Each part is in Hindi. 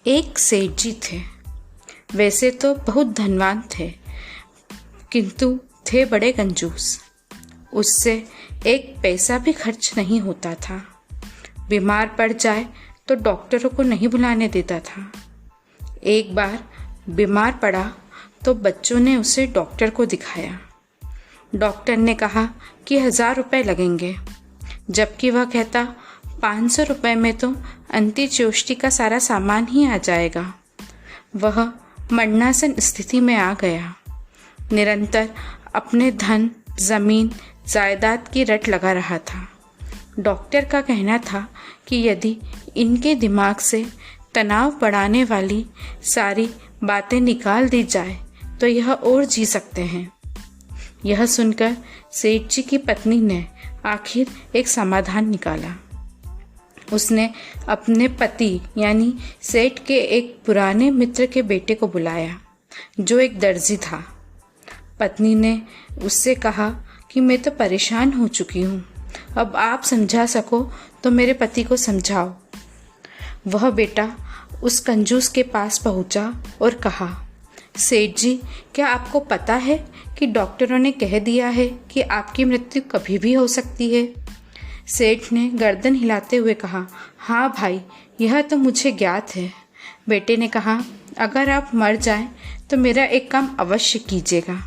एक सेठ जी थे। वैसे तो बहुत धनवान थे, किंतु थे बड़े कंजूस। उससे एक पैसा भी खर्च नहीं होता था। बीमार पड़ जाए तो डॉक्टरों को नहीं बुलाने देता था। एक बार बीमार पड़ा तो बच्चों ने उसे डॉक्टर को दिखाया। डॉक्टर ने कहा कि 1000 रुपये लगेंगे, जबकि वह कहता 500 रुपये में तो अंत्येष्टि का सारा सामान ही आ जाएगा। वह मरणासन स्थिति में आ गया। निरंतर अपने धन, जमीन, जायदाद की रट लगा रहा था। डॉक्टर का कहना था कि यदि इनके दिमाग से तनाव बढ़ाने वाली सारी बातें निकाल दी जाए तो यह और जी सकते हैं। यह सुनकर सेठ जी की पत्नी ने आखिर एक समाधान निकाला। उसने अपने पति यानी सेठ के एक पुराने मित्र के बेटे को बुलाया, जो एक दर्जी था। पत्नी ने उससे कहा कि मैं तो परेशान हो चुकी हूँ, अब आप समझा सको तो मेरे पति को समझाओ। वह बेटा उस कंजूस के पास पहुंचा और कहा, सेठ जी, क्या आपको पता है कि डॉक्टरों ने कह दिया है कि आपकी मृत्यु कभी भी हो सकती है? सेठ ने गर्दन हिलाते हुए कहा, हाँ भाई, यह तो मुझे ज्ञात है। बेटे ने कहा, अगर आप मर जाएं तो मेरा एक काम अवश्य कीजिएगा।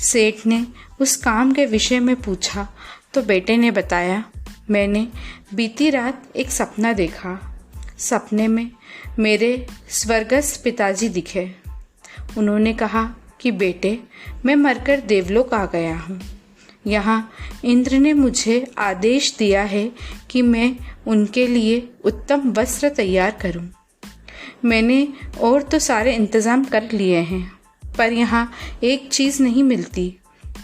सेठ ने उस काम के विषय में पूछा तो बेटे ने बताया, मैंने बीती रात एक सपना देखा। सपने में मेरे स्वर्गस्थ पिताजी दिखे। उन्होंने कहा कि बेटे, मैं मरकर देवलोक आ गया हूँ। यहाँ इंद्र ने मुझे आदेश दिया है कि मैं उनके लिए उत्तम वस्त्र तैयार करूँ। मैंने और तो सारे इंतज़ाम कर लिए हैं, पर यहाँ एक चीज़ नहीं मिलती,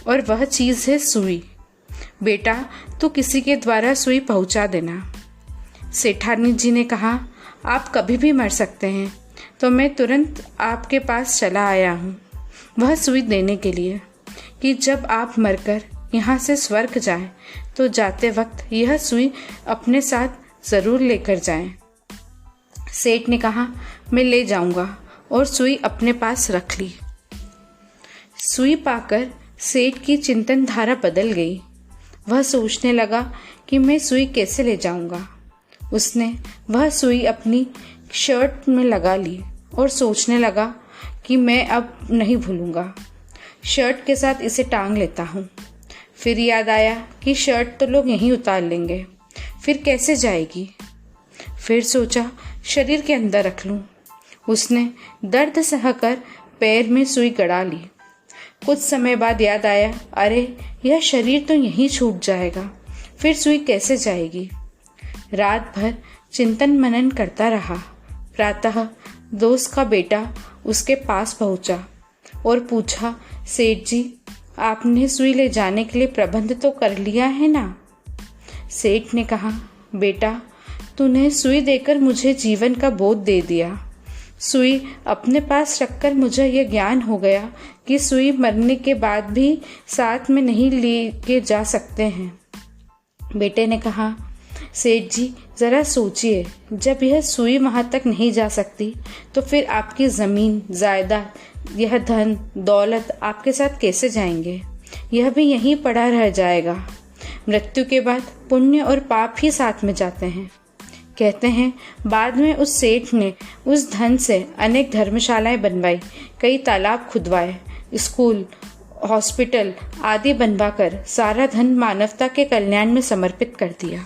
और वह चीज़ है सुई। बेटा, तू किसी के द्वारा सुई पहुँचा देना। सेठानी जी ने कहा, आप कभी भी मर सकते हैं, तो मैं तुरंत आपके पास चला आया हूँ वह सुई देने के लिए, कि जब आप मरकर यहाँ से स्वर्ग जाएं तो जाते वक्त यह सुई अपने साथ ज़रूर लेकर जाएं। सेठ ने कहा, मैं ले जाऊँगा, और सुई अपने पास रख ली। सुई पाकर सेठ की चिंतन धारा बदल गई। वह सोचने लगा कि मैं सुई कैसे ले जाऊँगा। उसने वह सुई अपनी शर्ट में लगा ली और सोचने लगा कि मैं अब नहीं भूलूंगा। शर्ट के साथ इसे टांग लेता हूँ। फिर याद आया कि शर्ट तो लोग यहीं उतार लेंगे, फिर कैसे जाएगी। फिर सोचा शरीर के अंदर रख लूँ। उसने दर्द सहकर पैर में सुई गड़ा ली। कुछ समय बाद याद आया, अरे यह शरीर तो यहीं छूट जाएगा, फिर सुई कैसे जाएगी। रात भर चिंतन मनन करता रहा। प्रातः दोस्त का बेटा उसके पास पहुंचा और पूछा, सेठ जी, आपने सुई ले जाने के लिए प्रबंध तो कर लिया है ना? सेठ ने कहा, बेटा, तूने सुई देकर मुझे जीवन का बोध दे दिया। सुई अपने पास रखकर मुझे यह ज्ञान हो गया कि सुई मरने के बाद भी साथ में नहीं लेके जा सकते हैं। बेटे ने कहा, सेठ जी, ज़रा सोचिए, जब यह सुई वहाँ तक नहीं जा सकती तो फिर आपकी ज़मीन, जायदाद, यह धन दौलत आपके साथ कैसे जाएंगे? यह भी यहीं पड़ा रह जाएगा। मृत्यु के बाद पुण्य और पाप ही साथ में जाते हैं। कहते हैं बाद में उस सेठ ने उस धन से अनेक धर्मशालाएं बनवाई, कई तालाब खुदवाए, स्कूल, हॉस्पिटल आदि बनवाकर सारा धन मानवता के कल्याण में समर्पित कर दिया।